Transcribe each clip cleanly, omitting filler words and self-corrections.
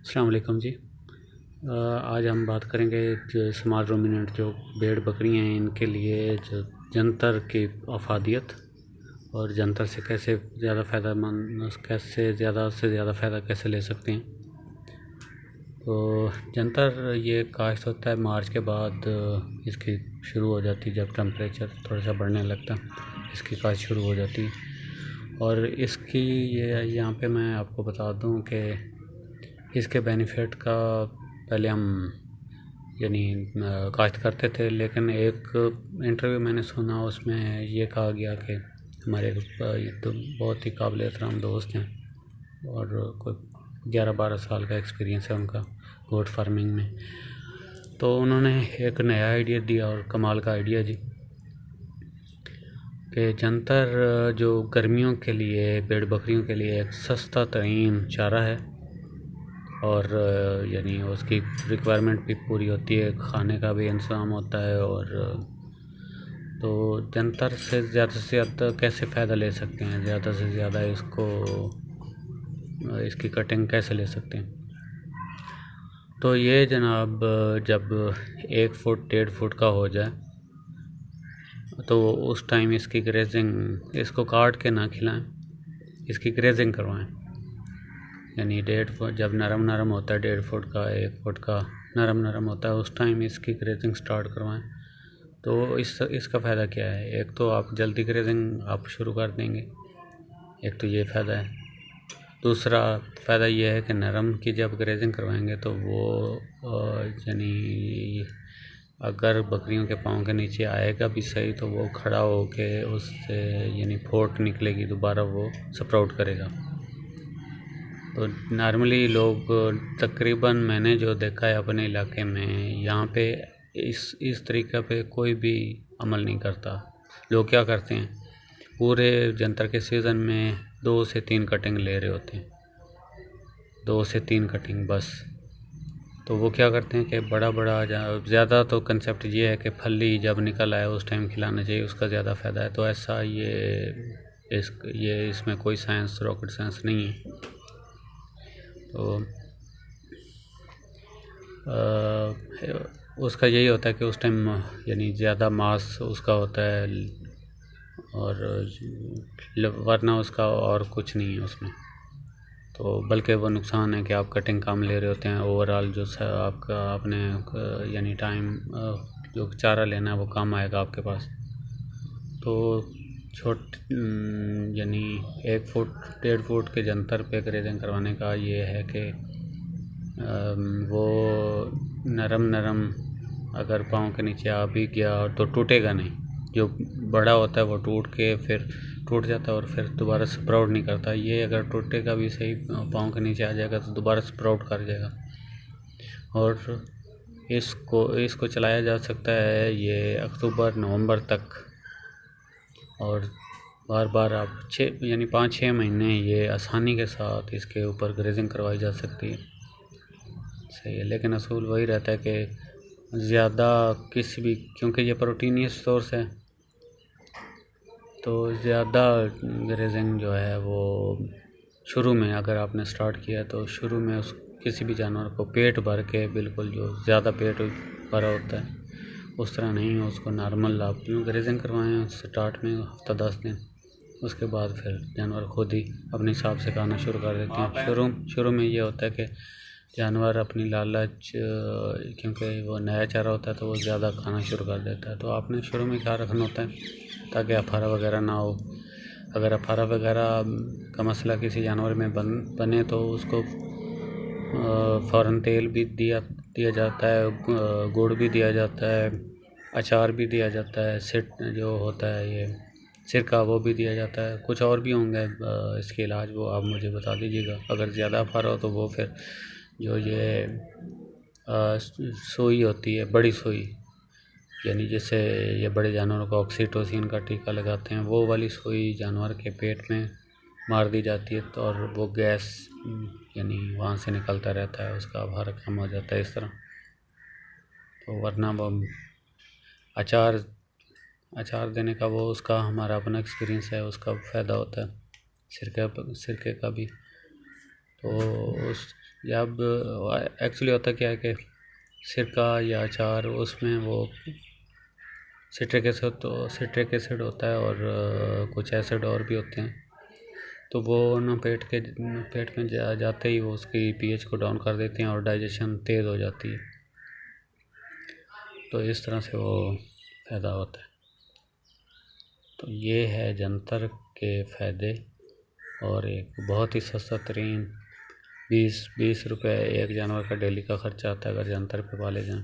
अस्सलाम वालेकुम जी। आज हम बात करेंगे जो स्मॉल रूमिनेंट जो भेड़ बकरियां हैं इनके लिए जो जंतर की अफादियत और जंतर से कैसे ज़्यादा कैसे ज़्यादा से ज़्यादा फ़ायदा कैसे ले सकते हैं। तो जंतर ये काश्त होता है मार्च के बाद इसकी शुरू हो जाती है। जब टेम्परेचर थोड़ा सा बढ़ने लगता इसकी काश्त शुरू हो जाती है। और इसकी ये यहाँ पे मैं आपको बता दूँ कि इसके बेनिफिट का पहले हम काश्त करते थे, लेकिन एक इंटरव्यू मैंने सुना उसमें ये कहा गया कि हमारे ये तो बहुत ही काबिल एहतराम दोस्त हैं और कोई 11-12 साल का एक्सपीरियंस है उनका गोट फार्मिंग में। तो उन्होंने एक नया आइडिया दिया और कमाल का आइडिया जी कि जंतर जो गर्मियों के लिए भेड़ बकरियों के लिए एक सस्ता तरीन चारा है और उसकी रिक्वायरमेंट भी पूरी होती है, खाने का भी इंतज़ाम होता है। और तो जंतर से ज़्यादा कैसे फ़ायदा ले सकते हैं, ज़्यादा से ज़्यादा इसकी कटिंग कैसे ले सकते हैं। तो ये जनाब जब 1 फुट 1.5 फुट का हो जाए तो उस टाइम इसकी ग्रेजिंग, इसको काट के ना खिलाएं, इसकी ग्रेजिंग करवाएं। 1.5 फुट जब नरम होता है, 1.5 फुट का 1 फुट का नरम होता है, उस टाइम इसकी ग्रेजिंग स्टार्ट करवाएं। तो इसका फ़ायदा क्या है, एक तो आप जल्दी ग्रेजिंग आप शुरू कर देंगे, एक तो ये फ़ायदा है। दूसरा फ़ायदा ये है कि नरम की जब ग्रेजिंग करवाएंगे तो वो अगर बकरियों के पाँव के नीचे आएगा भी सही तो वो खड़ा होके उससे फोट निकलेगी, दोबारा वो स्प्राउट करेगा। तो नॉर्मली लोग तकरीबन मैंने जो देखा है अपने इलाके में, यहाँ पे इस तरीक़े पे कोई भी अमल नहीं करता। लोग क्या करते हैं, पूरे जंतर के सीज़न में 2 से 3 कटिंग ले रहे होते हैं, 2 से 3 कटिंग बस। तो वो क्या करते हैं कि बड़ा ज़्यादा तो कंसेप्ट ये है कि फली जब निकल आए उस टाइम खिलाना चाहिए, उसका ज़्यादा फ़ायदा है। तो ऐसा इसमें कोई साइंस, रॉकेट साइंस नहीं है। तो उसका यही होता है कि उस टाइम ज़्यादा मांस उसका होता है और वरना उसका और कुछ नहीं है उसमें। तो बल्कि वो नुकसान है कि आप कटिंग कम ले रहे होते हैं, ओवरऑल जो आपने टाइम जो चारा लेना है वो कम आएगा आपके पास। तो 1 फुट 1.5 फुट के जंतर पे ग्रेजिंग करवाने का ये है कि वो नरम अगर पाँव के नीचे आ भी गया तो टूटेगा नहीं। जो बड़ा होता है वो टूट जाता है और फिर दोबारा स्प्राउट नहीं करता। ये अगर टूटेगा भी सही, पाँव के नीचे आ जाएगा तो दोबारा स्प्राउट कर जाएगा। और इसको चलाया जा सकता है ये अक्टूबर नवंबर तक, और बार आप 5-6 महीने ये आसानी के साथ इसके ऊपर ग्रेजिंग करवाई जा सकती है। सही है, लेकिन असूल वही रहता है कि ज़्यादा क्योंकि ये प्रोटीनियस सोर्स है, तो ज़्यादा ग्रेजिंग जो है वो शुरू में अगर आपने स्टार्ट किया तो शुरू में किसी भी जानवर को पेट भर के, बिल्कुल जो ज़्यादा पेट भरा होता है उस तरह नहीं, उसको नॉर्मल आप ग्रेजिंग करवाएं स्टार्ट में हफ्ता 10 दिन। उसके बाद फिर जानवर खुद ही अपने हिसाब से खाना शुरू कर देते हैं। शुरू में ये होता है कि जानवर अपनी लालच, क्योंकि वो नया चारा होता है तो वो ज़्यादा खाना शुरू कर देता है। तो आपने शुरू में ख्याल रखना होता है ताकि अफारा वगैरह ना हो। अगर अफारा वगैरह का मसला किसी जानवर में बने तो उसको फ़ौरन तेल भी दिया जाता है, गुड़ भी दिया जाता है, अचार भी दिया जाता है, जो होता है ये सिरका वो भी दिया जाता है। कुछ और भी होंगे इसके इलाज, वो आप मुझे बता दीजिएगा। अगर ज़्यादा अफारा हो तो वो फिर जो ये सुई होती है, बड़ी सुई, जैसे ये बड़े जानवरों को ऑक्सीटोसिन का टीका लगाते हैं, वो वाली सुई जानवर के पेट में मार दी जाती है। तो और वो गैस वहाँ से निकलता रहता है, उसका भार कम हो जाता है इस तरह। तो वरना वो अचार देने का वो उसका हमारा अपना एक्सपीरियंस है, उसका फ़ायदा होता है सिरके का भी। तो जब एक्चुअली होता क्या है कि सिरका या अचार उसमें वो सिट्रिक एसिड होता है और कुछ एसिड और भी होते हैं, तो वो ना पेट में जाते ही वो उसकी पीएच को डाउन कर देते हैं और डाइजेशन तेज़ हो जाती है। तो इस तरह से वो फ़ायदा होता है। तो ये है जंतर के फ़ायदे। और एक बहुत ही सस्ता तरीन 20 रुपये एक जानवर का डेली का ख़र्चा आता है अगर जंतर पे पाले जाएँ।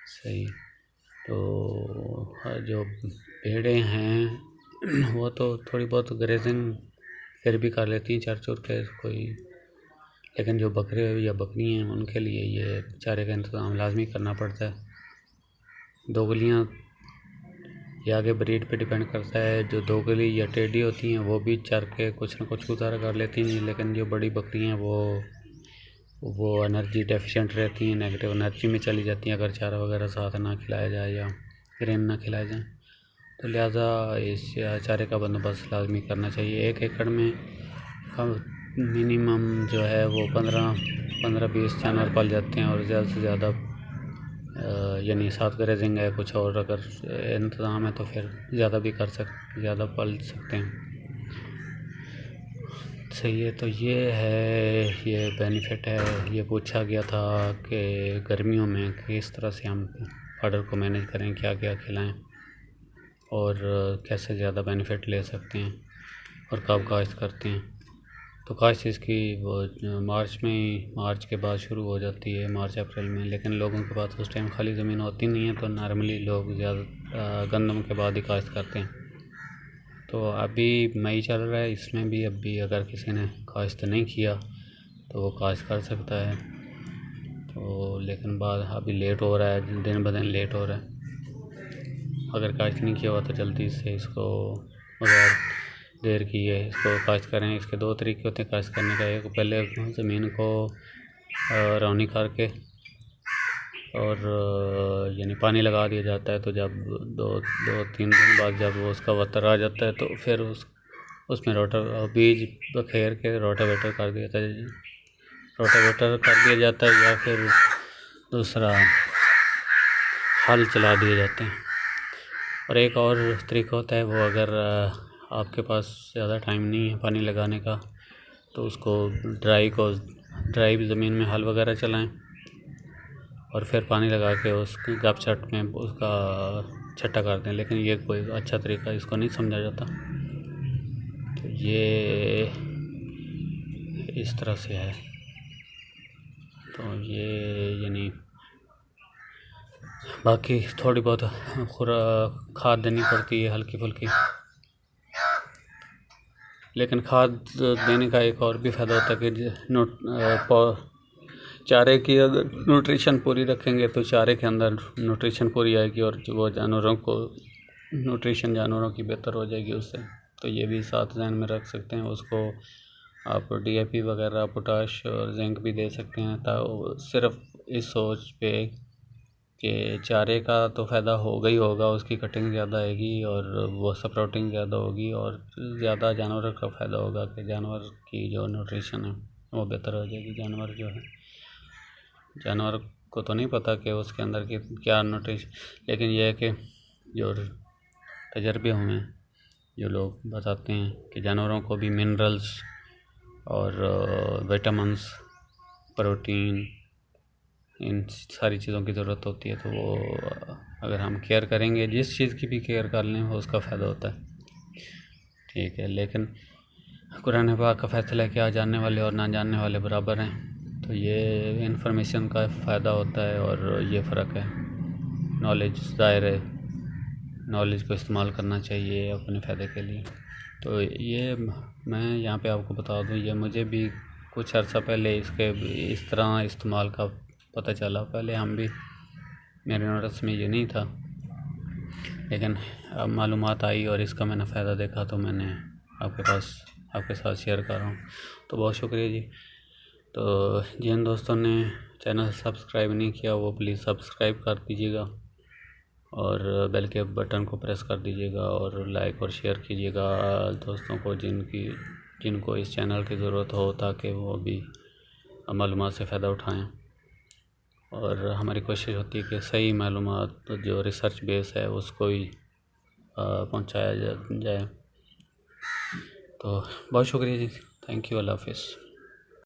सही। तो जो भेड़ें हैं वो तो थोड़ी बहुत ग्रेजिंग फिर भी कर लेती हैं चर चुर के कोई, लेकिन जो बकरे या बकरी हैं उनके लिए ये चारे का इंतज़ाम लाजमी करना पड़ता है। दोगलियाँ ये आगे ब्रीड पे डिपेंड करता है। जो दोगली या टेढ़ी होती हैं वो भी चर के कुछ न कुछ गुजारा कर लेती हैं, लेकिन जो बड़ी बकरी हैं वो एनर्जी डेफिशिएंट रहती हैं, नेगेटिव एनर्जी में चली जाती हैं अगर चारा वगैरह साथ ना खिलाया जाए या ग्रेन ना खिलाया जाए। तो लिहाजा इस चारे का बंदोबस्त लाजमी करना चाहिए। 1 एकड़ में मिनिमम जो है वो 15-20 जानवर पाल जाते हैं और ज़्यादा से ज़्यादा यानी 7 ग्रेजिंग है कुछ और अगर इंतज़ाम है तो फिर ज़्यादा पाल सकते हैं। सही है। तो ये बेनिफिट है। ये पूछा गया था कि गर्मियों में किस तरह से हम ऑर्डर को मैनेज करें, क्या क्या खिलाएं और कैसे ज़्यादा बेनिफिट ले सकते हैं और कब काश्त करते हैं। तो काश्त इसकी वो मार्च के बाद शुरू हो जाती है, मार्च अप्रैल में। लेकिन लोगों के पास उस टाइम खाली ज़मीन होती नहीं है, तो नॉर्मली लोग ज़्यादा गंदम के बाद ही काश्त करते हैं। तो अभी मई चल रहा है, इसमें भी अभी अगर किसी ने काश्त नहीं किया तो वो काश्त कर सकता है। तो लेकिन बाद अभी लेट हो रहा है, दिन ब दिन लेट हो रहा है। अगर काश्त नहीं किया हुआ तो जल्दी से इसको बगैर देर किए इसको काश्त करें। इसके 2 तरीके होते हैं काश्त करने का। एक पहले ज़मीन को रौनी करके और यानी पानी लगा दिया जाता है। तो जब 2-3 दिन बाद जब वो उसका वतर आ जाता है तो फिर उसमें बीज बखेर के रोटावेटर कर दिया जाता है या फिर दूसरा हल चला दिए जाते हैं। और एक और तरीका होता है, वो अगर आपके पास ज़्यादा टाइम नहीं है पानी लगाने का तो उसको ड्राई ज़मीन में हल वगैरह चलाएं और फिर पानी लगा के उसकी गपछट में उसका छट्टा कर दें। लेकिन ये कोई अच्छा तरीका इसको नहीं समझा जाता। तो ये इस तरह से है। तो ये यानी बाकी थोड़ी बहुत खाद देनी पड़ती है हल्की फुल्की। लेकिन खाद देने का एक और भी फ़ायदा होता है कि चारे की अगर न्यूट्रिशन पूरी रखेंगे तो चारे के अंदर न्यूट्रिशन पूरी आएगी और वो जानवरों की बेहतर हो जाएगी उससे। तो ये भी साथ ध्यान में रख सकते हैं। उसको आप DAP वगैरह पोटाश और जिंक भी दे सकते हैं। सिर्फ इस सोच पे कि चारे का तो फ़ायदा होगा ही होगा, उसकी कटिंग ज़्यादा आएगी और वो स्प्राउटिंग ज़्यादा होगी और ज़्यादा जानवर का फ़ायदा होगा कि जानवर की जो न्यूट्रिशन है वो बेहतर हो जाएगी। जानवर को तो नहीं पता कि उसके अंदर की क्या न्यूट्रिशन, लेकिन यह है कि जो तजर्बे हुए हैं, जो लोग बताते हैं कि जानवरों को भी मिनरल्स और विटामिन्स, प्रोटीन, इन सारी चीज़ों की ज़रूरत होती है। तो वो अगर हम केयर करेंगे, जिस चीज़ की भी केयर कर लें वो उसका फ़ायदा होता है। ठीक है। लेकिन कुरान पाक का फ़ैसला है कि आ जानने वाले और ना जानने वाले बराबर हैं। तो ये इन्फॉर्मेशन का फ़ायदा होता है और ये फ़र्क है। नॉलेज ज़ाहिर है, नॉलेज को इस्तेमाल करना चाहिए अपने फ़ायदे के लिए। तो ये मैं यहाँ पे आपको बता दूँ, ये मुझे भी कुछ अर्सा पहले इसके इस तरह इस्तेमाल का पता चला। पहले मेरे नोटिस में ये नहीं था, लेकिन अब मालूमात आई और इसका मैंने फ़ायदा देखा तो मैंने आपके साथ शेयर कर रहा हूँ। तो बहुत शुक्रिया जी। तो जिन दोस्तों ने चैनल सब्सक्राइब नहीं किया वो प्लीज़ सब्सक्राइब कर दीजिएगा और बेल के बटन को प्रेस कर दीजिएगा और लाइक और शेयर कीजिएगा दोस्तों को जिनको इस चैनल की ज़रूरत हो, ताकि वो भी मालूमात से फ़ायदा उठाएं और हमारी कोशिश होती है कि सही मालूमात जो रिसर्च बेस है उसको ही पहुंचाया जाए। तो बहुत शुक्रिया जी, थैंक यू, अल्लाह हाफ़िज़।